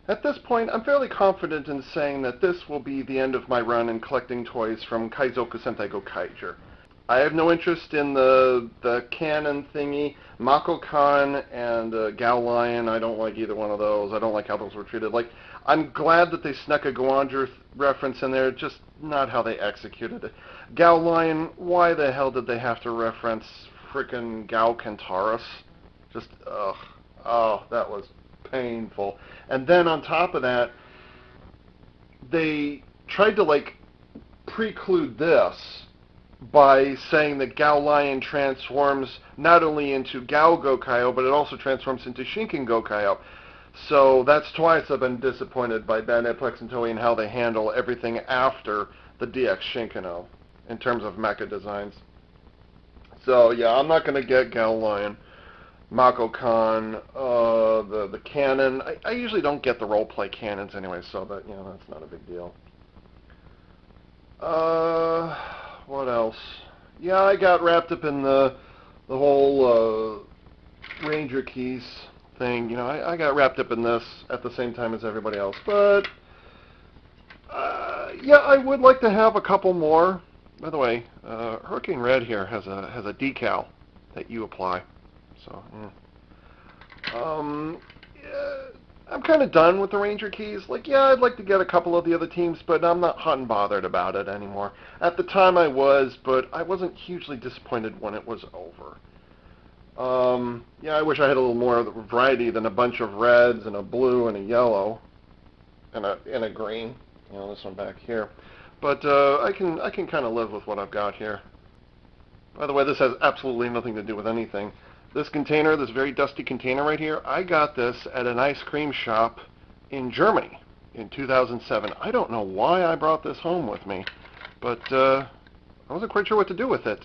At this point, I'm fairly confident in saying that this will be the end of my run in collecting toys from Kaizoku Sentai Gokaiger. I have no interest in the canon thingy. Mako-kan and Gal Lion, I don't like either one of those. I don't like how those were treated. Like, I'm glad that they snuck a Goanger reference in there, just not how they executed it. Gal Lion, why the hell did they have to reference frickin' Gao Kentaurus? Just, ugh. Oh, that was painful. And then on top of that, they tried to, like, preclude this by saying that Gao Lion transforms not only into Gao Gokai-Oh, but it also transforms into Shinken Gokai-Oh. So that's twice I've been disappointed by Bandai Plex and Toei and how they handle everything after the DX Shinken-Oh in terms of mecha designs. So yeah, I'm not going to get Gao Lion. Mako-kan, the canon. I usually don't get the role-play canons anyway, so that, that's not a big deal. What else? Yeah, I got wrapped up in the whole Ranger Keys thing. I got wrapped up in this at the same time as everybody else. But yeah, I would like to have a couple more. By the way, Hurricane Red here has a decal that you apply. So, yeah, I'm kind of done with the Ranger Keys. Like, yeah, I'd like to get a couple of the other teams, but I'm not hot and bothered about it anymore. At the time I was, but I wasn't hugely disappointed when it was over. Yeah, I wish I had a little more variety than a bunch of reds and a blue and a yellow and a green. This one back here. But I can kind of live with what I've got here. By the way, this has absolutely nothing to do with anything. This container, this very dusty container right here, I got this at an ice cream shop in Germany in 2007. I don't know why I brought this home with me, but I wasn't quite sure what to do with it.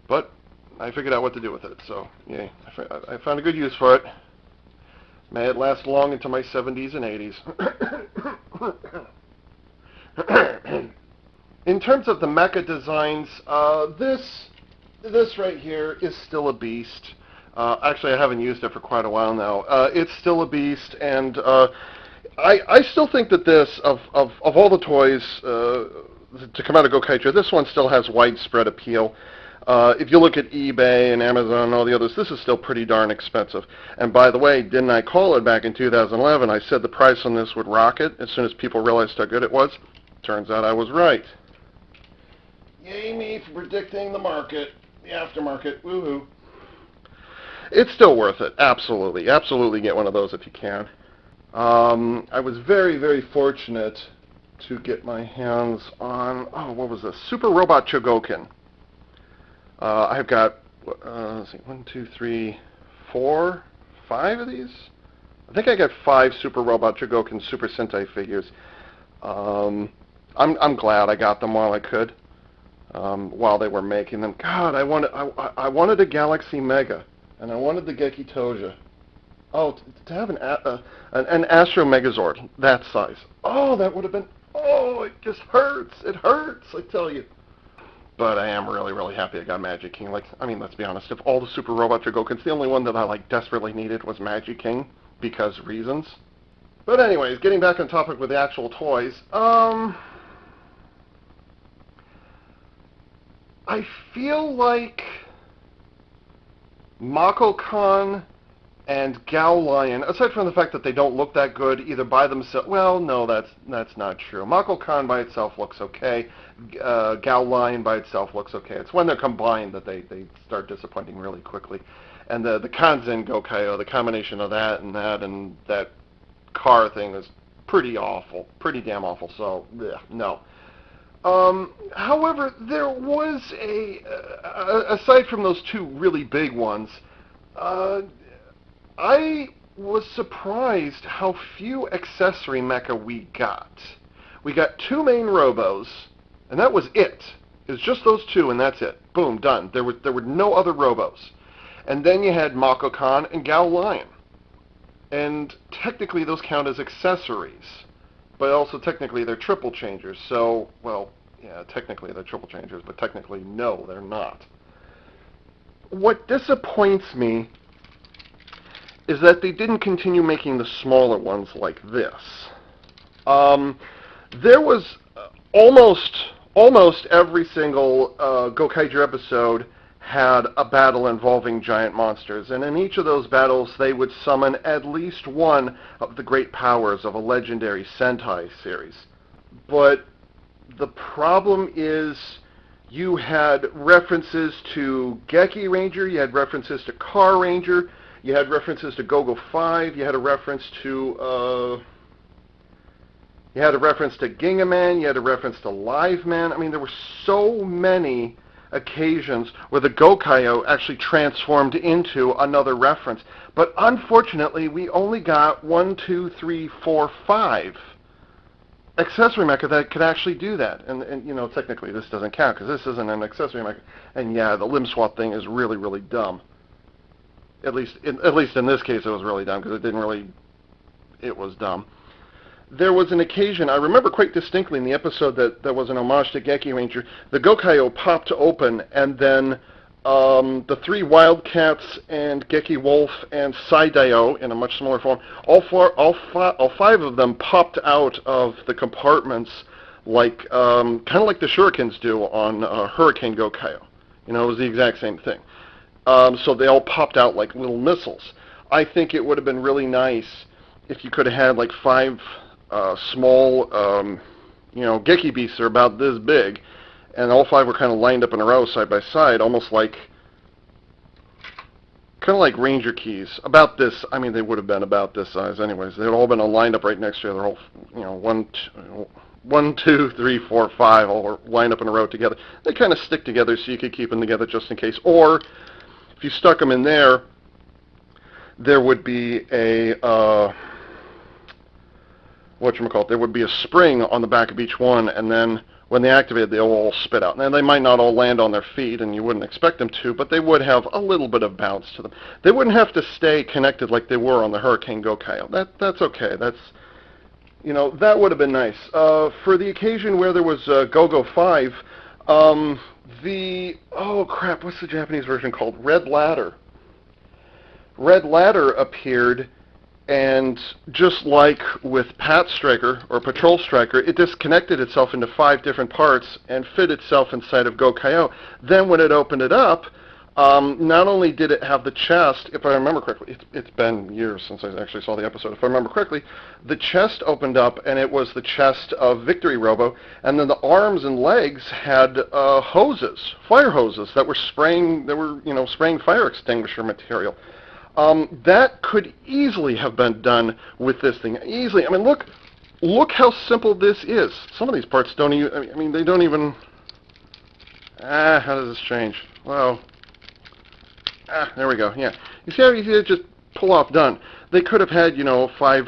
But I figured out what to do with it, so yay. I found a good use for it. May it last long into my 70s and 80s. In terms of the mecha designs, this right here is still a beast. Actually, I haven't used it for quite a while now. It's still a beast, and I still think that this, of all the toys to come out of Gokaiger, this one still has widespread appeal. If you look at eBay and Amazon and all the others, this is still pretty darn expensive. And by the way, didn't I call it back in 2011? I said the price on this would rocket as soon as people realized how good it was. Turns out I was right. Yay me for predicting the market, the aftermarket, woohoo. It's still worth it, absolutely. Absolutely get one of those if you can. I was very, very fortunate to get my hands on, what was this? Super Robot Chogokin. I've got, let's see, 1, 2, 3, 4, 5 of these? I think I got 5 Super Robot Chogokin Super Sentai figures. I'm glad I got them while I could, while they were making them. God, I wanted a Galaxy Mega, and I wanted the Geki Toja. Oh, to have an Astro Megazord that size. Oh, that would have been. Oh, it just hurts. It hurts, I tell you. But I am really, really happy I got Magic King. Like, I mean, let's be honest. Of all the Super Robot Chogokins, the only one that I desperately needed was Magic King because reasons. But anyways, getting back on topic with the actual toys. I feel like Mako-kan and Gao Lion, aside from the fact that they don't look that good either by themselves, well, no, that's not true. Mako-kan by itself looks okay. Gao Lion by itself looks okay. It's when they're combined that they start disappointing really quickly. And the Kanzen Gokai-Oh, the combination of that and that car thing is pretty awful, pretty damn awful. So, no. However, there was aside from those 2 really big ones, I was surprised how few accessory mecha we got. We got 2 main robos, and that was it. It was just those 2, and that's it. Boom, done. There were no other robos. And then you had Mako-kan and Gao Lion. And technically those count as accessories, but also technically they're triple changers. So, well, yeah, technically they're triple changers, but technically no, they're not. What disappoints me is that they didn't continue making the smaller ones like this. There was almost every single Gokaiger episode had a battle involving giant monsters, and in each of those battles they would summon at least one of the great powers of a legendary Sentai series. But the problem is you had references to Geki Ranger, you had references to Car Ranger, you had references to Go-Go 5, you had a reference to Gingaman, you had a reference to Live Man. I mean, there were so many occasions where the Gokai-Oh actually transformed into another reference. But unfortunately, we only got 1, 2, 3, 4, 5 accessory mecha that could actually do that. And you know, technically this doesn't count because this isn't an accessory mecha. And yeah, the limb swap thing is really, really dumb. At least in this case, it was really dumb because it was dumb. There was an occasion, I remember quite distinctly in the episode that was an homage to Geki Ranger, the Gokai-Oh popped open, and then the 3 Wildcats and Geki Wolf and Sai-Dio in a much smaller form, all 5 of them popped out of the compartments like kind of like the shurikens do on Hurricane Gokai-Oh. You know, it was the exact same thing. So they all popped out like little missiles. I think it would have been really nice if you could have had like 5 small, Geki beasts are about this big, and all 5 were kind of lined up in a row side by side, almost like, kind of like Ranger keys. About this, I mean, they would have been about this size anyways. They'd all been lined up right next to each other, all, 1, 2, 3, 4, 5, all lined up in a row together. They kind of stick together so you could keep them together just in case. Or, if you stuck them in there, there would be a, there would be a spring on the back of each one, and then when they activated, they'll all spit out. Now, they might not all land on their feet, and you wouldn't expect them to, but they would have a little bit of bounce to them. They wouldn't have to stay connected like they were on the Hurricane Gokai-Oh. That's okay. That's, that would have been nice. For the occasion where there was Go-Go 5, oh crap, what's the Japanese version called? Red Ladder. Red Ladder appeared, and just like with Pat Striker or Patrol Striker, it disconnected itself into 5 different parts and fit itself inside of Gokai-Oh. Then when it opened it up, not only did it have the chest, if I remember correctly, it's been years since I actually saw the episode, if I remember correctly, the chest opened up and it was the chest of Victory Robo, and then the arms and legs had hoses, fire hoses that were spraying, spraying fire extinguisher material. That could easily have been done with this thing. Easily. I mean, look how simple this is. Some of these parts don't even, they don't even, how does this change? Well, there we go, yeah. You see how easy it is to just pull off done. They could have had, 5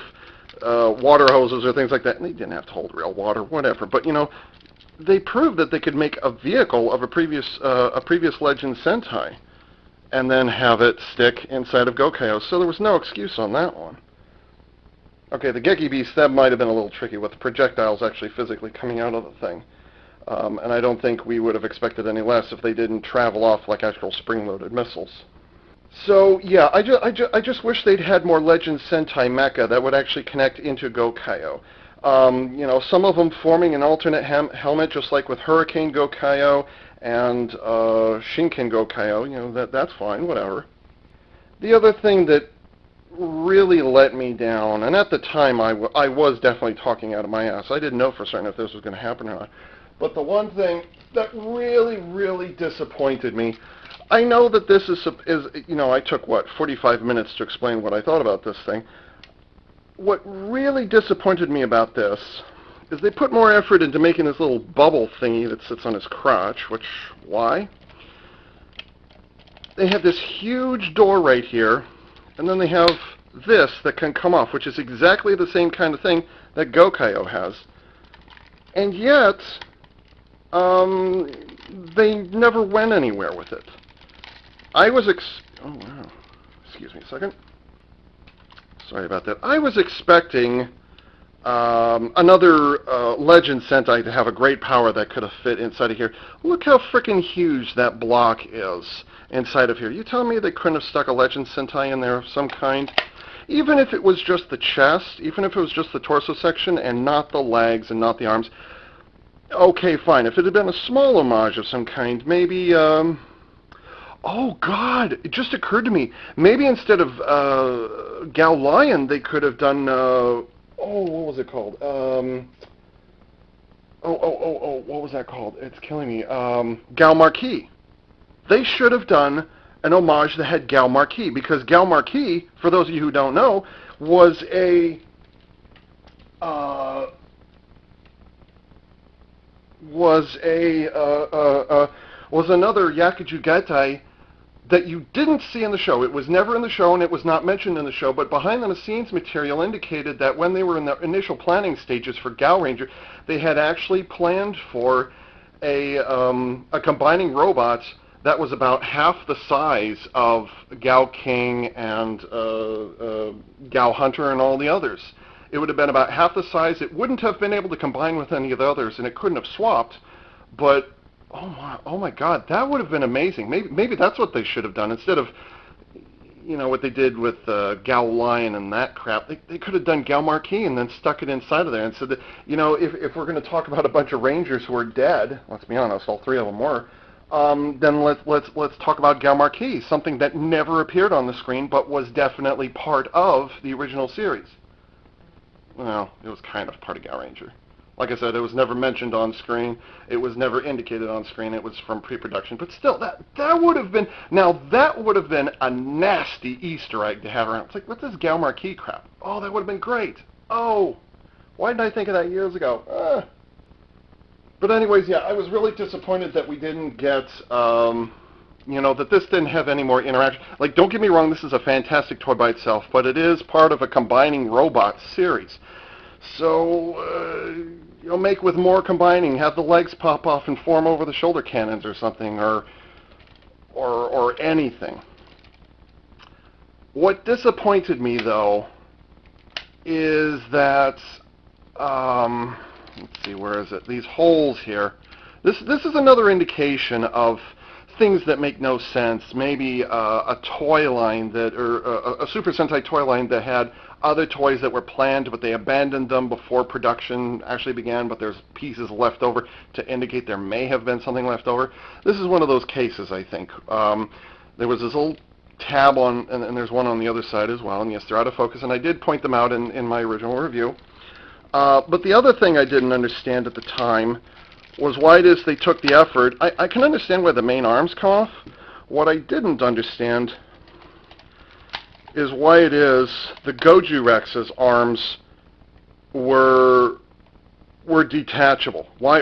water hoses or things like that, and they didn't have to hold real water, whatever. But, they proved that they could make a vehicle of a previous Legend Sentai, and then have it stick inside of Gokai-Oh, so there was no excuse on that one. Okay, the Geki Beast, that might have been a little tricky with the projectiles actually physically coming out of the thing. And I don't think we would have expected any less if they didn't travel off like actual spring-loaded missiles. So, yeah, I just wish they'd had more Legend Sentai mecha that would actually connect into Gokai-Oh. Some of them forming an alternate helmet, just like with Hurricane Gokai-Oh and Shinken Gokai-Oh, that's fine, whatever. The other thing that really let me down, and at the time I was definitely talking out of my ass. I didn't know for certain if this was going to happen or not. But the one thing that really, really disappointed me, I know that this is I took, 45 minutes to explain what I thought about this thing. What really disappointed me about this is they put more effort into making this little bubble thingy that sits on his crotch, which, why? They have this huge door right here, and then they have this that can come off, which is exactly the same kind of thing that Gokai-Oh has. And yet, they never went anywhere with it. Oh wow, excuse me a second. Sorry about that. I was expecting Another Legend Sentai to have a great power that could have fit inside of here. Look how freaking huge that block is inside of here. You telling me they couldn't have stuck a Legend Sentai in there of some kind? Even if it was just the chest, even if it was just the torso section and not the legs and not the arms, okay, fine. If it had been a small homage of some kind, maybe, oh God, it just occurred to me. Maybe instead of Gal Lion, they could have done, what was it called? What was that called? It's killing me. Gal Marquis. They should have done an homage that had Gal Marquis, because Gal Marquis, for those of you who don't know, was a was another Yakuju Getai that you didn't see in the show. It was never in the show, and it was not mentioned in the show, but behind-the-scenes material indicated that when they were in the initial planning stages for Gal Ranger, they had actually planned for a combining robot that was about half the size of Gal King and Gal Hunter and all the others. It would have been about half the size. It wouldn't have been able to combine with any of the others, and it couldn't have swapped, but oh my God, that would have been amazing. Maybe that's what they should have done instead of, what they did with Gal Lion and that crap. They could have done Gal Marquis and then stuck it inside of there and said that, if we're going to talk about a bunch of Rangers who are dead, let's be honest, all three of them were, then let's talk about Gal Marquis, something that never appeared on the screen but was definitely part of the original series. Well, it was kind of part of Gal Ranger. Like I said, it was never mentioned on screen. It was never indicated on screen. It was from pre-production. But still, that would have been... Now, that would have been a nasty Easter egg to have around. It's like, what's this Gal Marquis crap? Oh, that would have been great. Oh, why didn't I think of that years ago? But anyways, yeah, I was really disappointed that we didn't get... that this didn't have any more interaction. Like, don't get me wrong, this is a fantastic toy by itself, but it is part of a combining robot series. So, make with more combining, have the legs pop off and form over the shoulder cannons or something, or anything. What disappointed me, though, is that, let's see, where is it? These holes here. This is another indication of things that make no sense. Maybe a toy line or a Super Sentai toy line that had other toys that were planned, but they abandoned them before production actually began, but there's pieces left over to indicate there may have been something left over. This is one of those cases, I think. There was this little tab on, and there's one on the other side as well, and yes, they're out of focus, and I did point them out in my original review. But the other thing I didn't understand at the time was why it is they took the effort. I can understand why the main arms come off. What I didn't understand is why it is the Goju Rex's arms were detachable. Why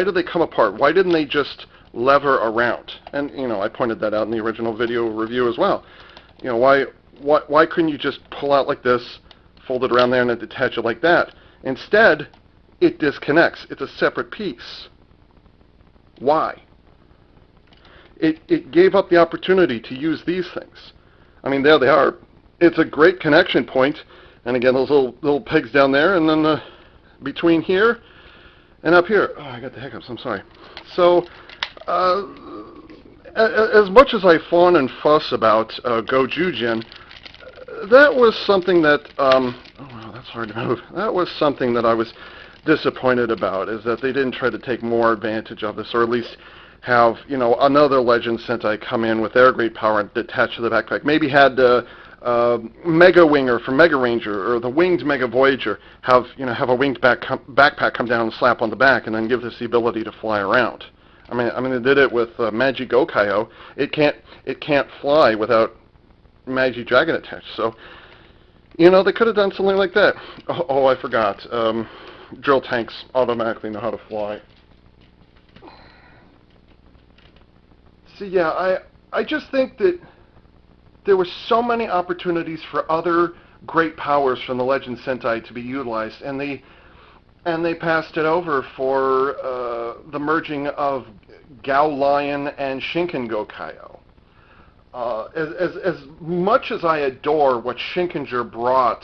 did they come apart? Why didn't they just lever around? And I pointed that out in the original video review as well. Why couldn't you just pull out like this, fold it around there, and then detach it like that? Instead, it disconnects. It's a separate piece. Why? It gave up the opportunity to use these things. I mean, there they are. It's a great connection point. And again, those little pegs down there, and then between here and up here. Oh, I got the hiccups. I'm sorry. So, as much as I fawn and fuss about Gojujin, that was something that, oh wow, that's hard to move. That was something that I was disappointed about, is that they didn't try to take more advantage of this, or at least have, another Legend Sentai come in with their great power and attach to the backpack. Maybe had Mega Winger from Mega Ranger, or the Winged Mega Voyager, have a winged backpack come down and slap on the back, and then give this the ability to fly around. I mean, they did it with Magi Gokai-Oh. It can't fly without Magi Dragon attached. So, they could have done something like that. Oh, I forgot. Drill tanks automatically know how to fly. So yeah, I just think that there were so many opportunities for other great powers from the Legend Sentai to be utilized, and they passed it over for the merging of Gal Lion and Shinken Gokai-Oh. As much as I adore what Shinkenger brought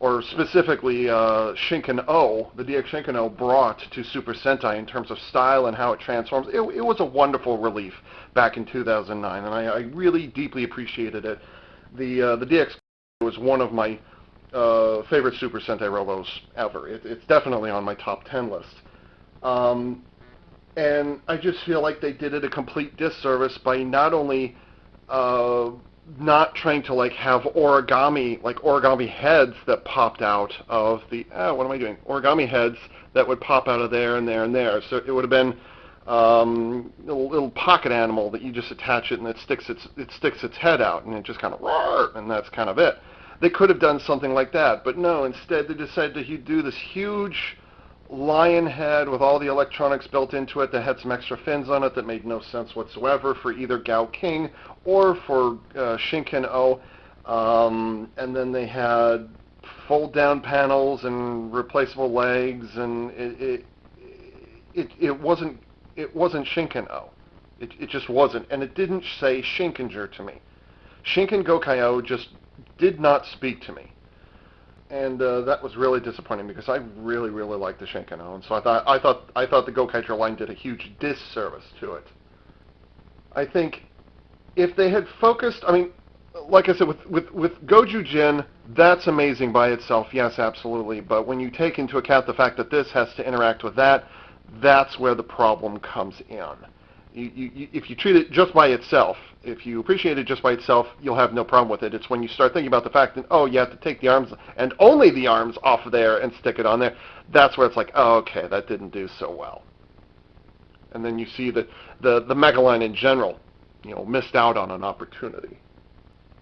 or specifically Shinken-Oh, the DX Shinken-Oh brought to Super Sentai in terms of style and how it transforms. It was a wonderful relief back in 2009, and I really deeply appreciated it. The DX was one of my favorite Super Sentai Robos ever. It's definitely on my top 10 list. And I just feel like they did it a complete disservice by not only not trying to have origami heads that popped out of the what am I doing? Origami heads that would pop out of there and there and there. So it would have been a little pocket animal that you just attach it and it sticks its head out and it just kind of roar, and that's kind of it. They could have done something like that, but no. Instead, they decided to do this huge lion head with all the electronics built into it that had some extra fins on it that made no sense whatsoever for either King or for Shinken-Oh. And then they had fold-down panels and replaceable legs, and it wasn't Shinken-Oh. It just wasn't, and it didn't say Shinkenger to me. Shinken Gokai-Oh just did not speak to me. And that was really disappointing because I really, really liked the Shinken-Oh, and so I thought the Gokaiger line did a huge disservice to it. I think if they had focused, I mean, like I said, with Goju Jin, that's amazing by itself, yes, absolutely. But when you take into account the fact that this has to interact with that, that's where the problem comes in. If you treat it just by itself, if you appreciate it just by itself, you'll have no problem with it. It's when you start thinking about the fact that, oh, you have to take the arms and only the arms off of there and stick it on there, that's where it's like, oh, okay, that didn't do so well. And then you see that the Mega line in general, missed out on an opportunity.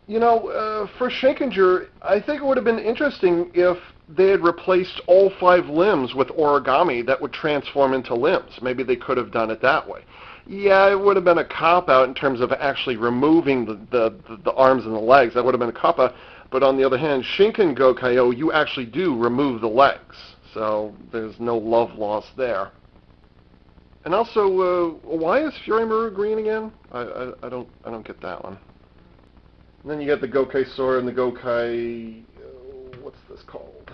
For Shinkenger, I think it would have been interesting if they had replaced all 5 limbs with origami that would transform into limbs. Maybe they could have done it that way. Yeah, it would have been a cop-out in terms of actually removing the arms and the legs. That would have been a cop-out. But on the other hand, Shinken Gokai-Oh, you actually do remove the legs. So there's no love lost there. And also, why is Furai-maru green again? I don't get that one. And then you get the Gokai sword and the Gokai... what's this called?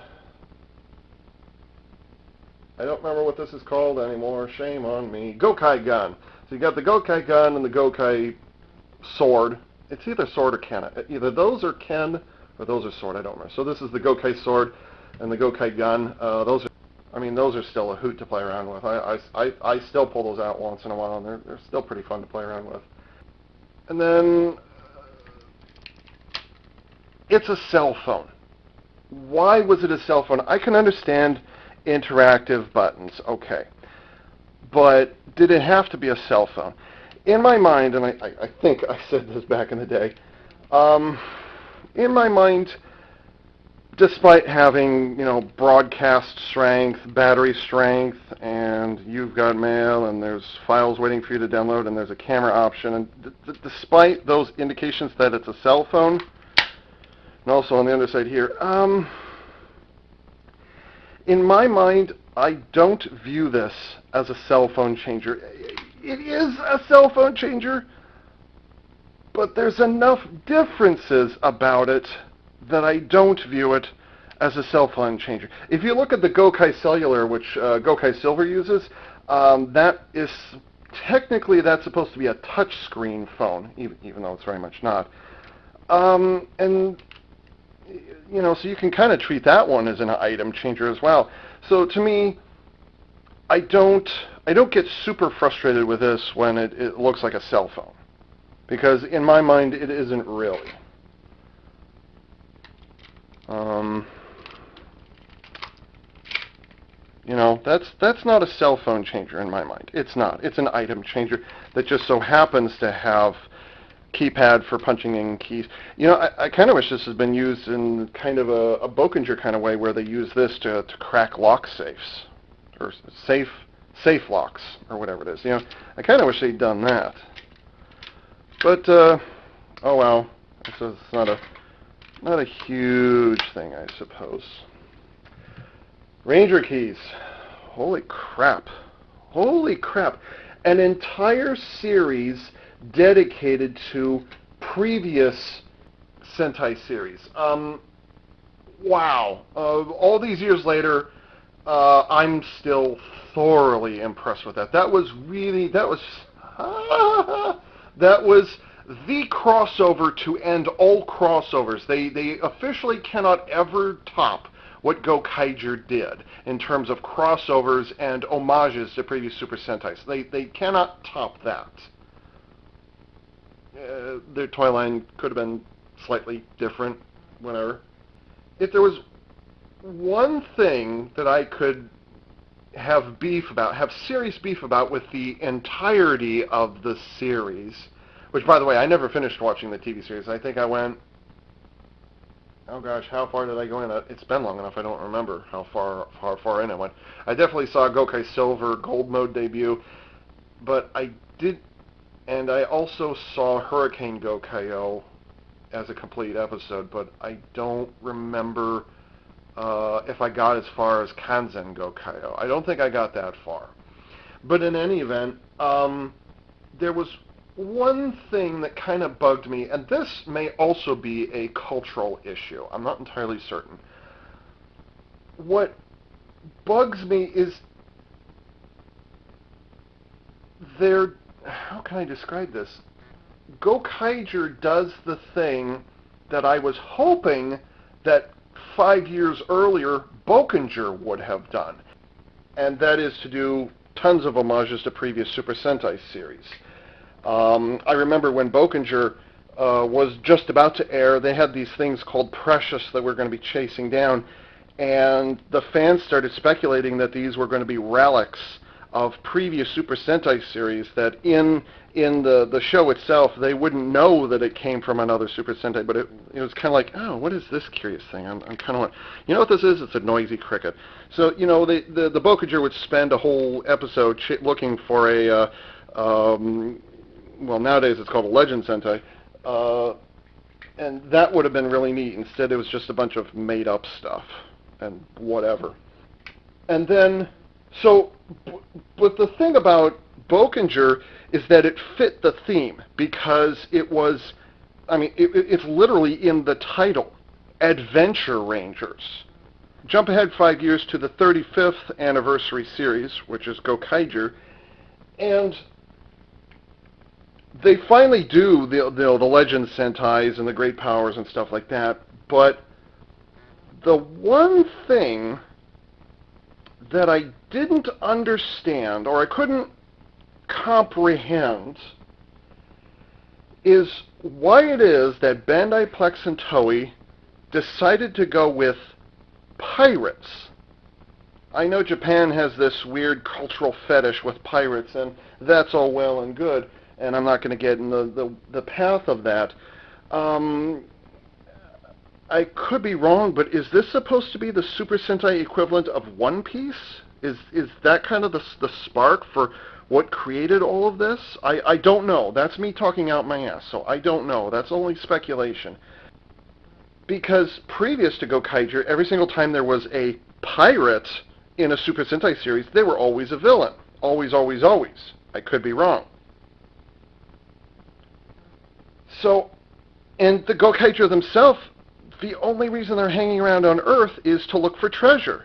I don't remember what this is called anymore. Shame on me. Gokai gun. So you got the Gokai gun and the Gokai sword. It's either sword or ken. Either those are ken or those are sword. I don't remember. So this is the Gokai sword and the Gokai gun. Those are still a hoot to play around with. I still pull those out once in a while, and they're still pretty fun to play around with. And then it's a cell phone. Why was it a cell phone? I can understand interactive buttons, okay. But did it have to be a cell phone? In my mind, and I think I said this back in the day, in my mind, despite having, broadcast strength, battery strength, and you've got mail, and there's files waiting for you to download, and there's a camera option, and despite those indications that it's a cell phone, and also on the underside here, in my mind, I don't view this as a cell phone changer. It is a cell phone changer, but there's enough differences about it that I don't view it as a cell phone changer. If you look at the Gokai Cellular, which Gokai Silver uses, that is technically that's supposed to be a touchscreen phone, even though it's very much not. And so you can kind of treat that one as an item changer as well. So to me, I don't get super frustrated with this when it looks like a cell phone, because in my mind it isn't really. That's not a cell phone changer in my mind. It's not. It's an item changer that just so happens to have keypad for punching in keys. I kind of wish this has been used in kind of a Bokinger kind of way, where they use this to crack lock safes, or safe locks, or whatever it is. I kind of wish they'd done that. But oh well, so it's not a huge thing, I suppose. Ranger keys. Holy crap. An entire series dedicated to previous Sentai series. wow. All these years later, I'm still thoroughly impressed with that. That was that was the crossover to end all crossovers. They officially cannot ever top what Gokaiger did in terms of crossovers and homages to previous Super Sentais. They cannot top that. Their toy line could have been slightly different, whatever. If there was one thing that I could have serious beef about with the entirety of the series, which, by the way, I never finished watching the TV series. I think I went, oh gosh, how far did I go in? It's been long enough, I don't remember how far in I went. I definitely saw Gokai Silver Gold Mode debut, but and I also saw Hurricane Gokai-Oh as a complete episode, but I don't remember if I got as far as Kanzen Gokai-Oh. I don't think I got that far. But in any event, there was one thing that kind of bugged me, and this may also be a cultural issue. I'm not entirely certain. What bugs me is how can I describe this? Gokaiger does the thing that I was hoping that 5 years earlier Bokinger would have done, and that is to do tons of homages to previous Super Sentai series. I remember when Bokinger was just about to air, they had these things called Precious that we're going to be chasing down, and the fans started speculating that these were going to be relics of previous Super Sentai series, that in the show itself they wouldn't know that it came from another Super Sentai, but it was kind of like, oh, what is this curious thing? I'm kind of, you know what this is? It's a noisy cricket. So, the Bokager would spend a whole episode looking for a, well, nowadays it's called a Legend Sentai, and that would have been really neat. Instead, it was just a bunch of made-up stuff and whatever. And then, but the thing about Bokinger is that it fit the theme, because it's literally in the title, Adventure Rangers. Jump ahead 5 years to the 35th anniversary series, which is Gokaiger, and they finally do the Legend Sentais and the Great Powers and stuff like that, but the one thing that I didn't understand, or I couldn't comprehend, is why it is that Bandai, Plex, and Toei decided to go with pirates. I know Japan has this weird cultural fetish with pirates, and that's all well and good, and I'm not going to get in the path of that. I could be wrong, but is this supposed to be the Super Sentai equivalent of One Piece? Is that kind of the spark for what created all of this? I don't know. That's me talking out my ass, so I don't know. That's only speculation. Because previous to Gokaiger, every single time there was a pirate in a Super Sentai series, they were always a villain. Always, always, always. I could be wrong. So, and the Gokaiger themselves, the only reason they're hanging around on Earth is to look for treasure.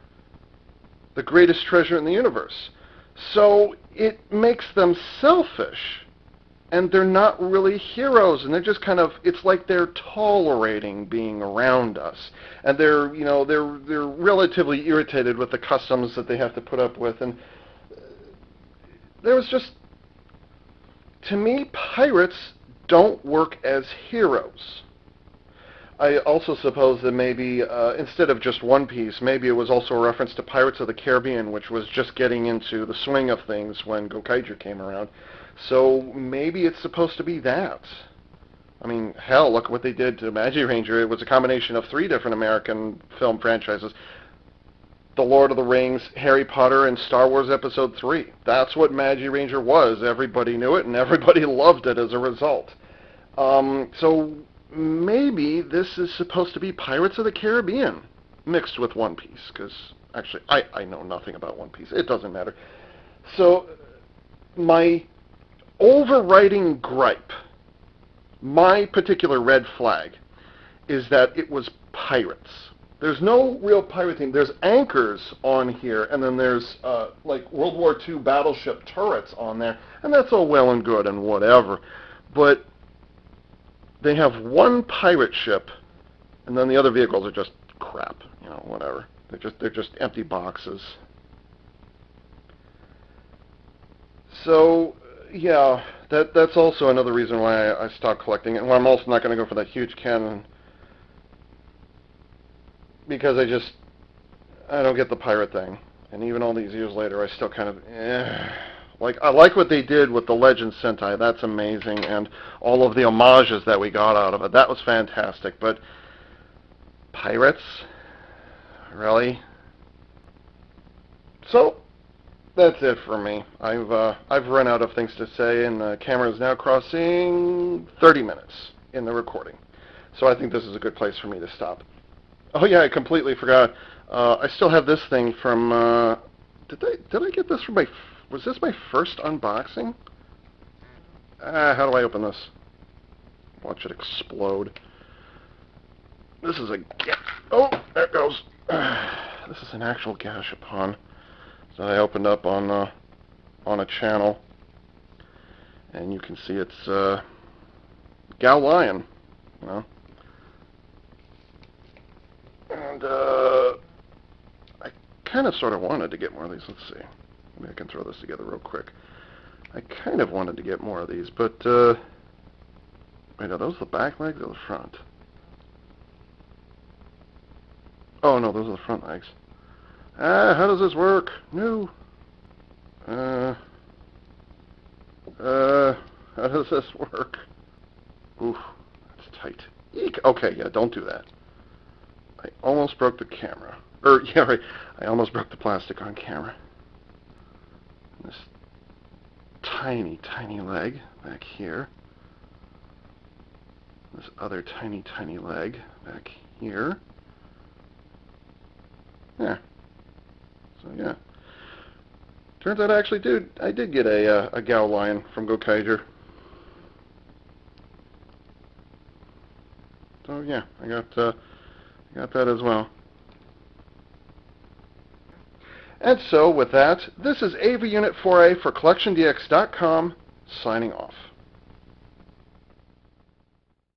The greatest treasure in the universe. So it makes them selfish. And they're not really heroes, and they're just kind of, it's like they're tolerating being around us. And they're relatively irritated with the customs that they have to put up with. And there was just, to me, pirates don't work as heroes. I also suppose that maybe, instead of just One Piece, maybe it was also a reference to Pirates of the Caribbean, which was just getting into the swing of things when Gokaiger came around. So maybe it's supposed to be that. I mean, hell, look what they did to Magiranger. It was a combination of 3 different American film franchises. The Lord of the Rings, Harry Potter, and Star Wars Episode 3. That's what Magiranger was. Everybody knew it, and everybody loved it as a result. So maybe this is supposed to be Pirates of the Caribbean mixed with One Piece, because actually I know nothing about One Piece. It doesn't matter. So my overriding gripe, my particular red flag, is that it was pirates. There's no real pirate theme. There's anchors on here, and then there's like World War II battleship turrets on there, and that's all well and good and whatever. But they have one pirate ship, and then the other vehicles are just crap, you know, whatever. They're just empty boxes. So yeah, that's also another reason why I stopped collecting it, and why I'm also not going to go for that huge cannon, because I don't get the pirate thing. And even all these years later, I still kind of, like, I like what they did with the Legend Sentai. That's amazing. And all of the homages that we got out of it. That was fantastic. But pirates? Really? So, that's it for me. I've run out of things to say, and the camera is now crossing 30 minutes in the recording. So I think this is a good place for me to stop. Oh yeah, I completely forgot. I still have this thing from. Did I get this from my? Was this my first unboxing? How do I open this? Watch it explode. This is a. Oh, there it goes. This is an actual gashapon that I opened up on a channel, and you can see it's Gal Lion, you know. And I kind of sort of wanted to get more of these. Let's see. Maybe I can throw this together real quick. I kind of wanted to get more of these, but wait, are those the back legs or the front? Oh no, those are the front legs. How does this work? No. How does this work? Oof, that's tight. Eek. Okay, yeah, don't do that. I almost broke the camera. Yeah, right. I almost broke the plastic on camera. This tiny, tiny leg back here. This other tiny, tiny leg back here. Yeah. So, yeah. Turns out I did get a Gao Lion from Gokaiger. So, yeah, I got that as well. And so, with that, this is AV Unit 4A for CollectionDX.com, signing off.